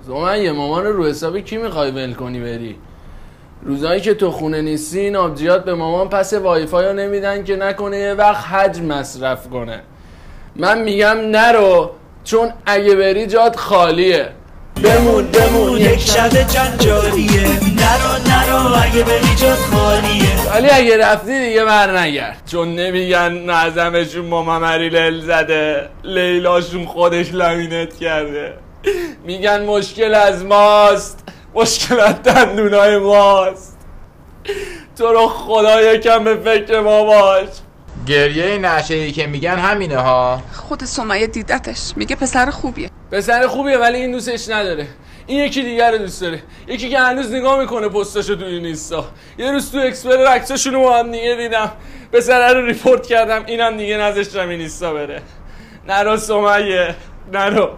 سمیه مامان رو حسابی کی میخوای ول کنی بری؟ روزایی که تو خونه نیستی این آبجیات به مامان پس وایفای رو نمیدن که نکنه یه وقت حجم مصرف کنه. من میگم نرو، چون اگه بری جات خالیه. بمون یک شب جنجالیه. نرو اگه بری جات خالیه. ولی اگه رفتی دیگه بر نگرد، چون نمیگن نظمشون با ممری لل زده، لیلاشون خودش لامینت کرده. میگن مشکل از ماست، مشکل از دندونای ماست. تو رو خدا یکم به فکر ما باش. گریه نشه‌ای که میگن همینه ها. خود سمیه دیدتش، میگه پسر خوبیه. پسر خوبیه ولی این دوستش نداره. این یکی دیگر رو دوست داره، یکی که هنوز نگاه میکنه پستاشو تو اینستا. یه روز تو اکسپلور عکساشونو با هم دیگه دیدم، پسره رو ریپورت کردم، اینم دیگه نذاشتم اینستا بره. نرو سمیه، نرو.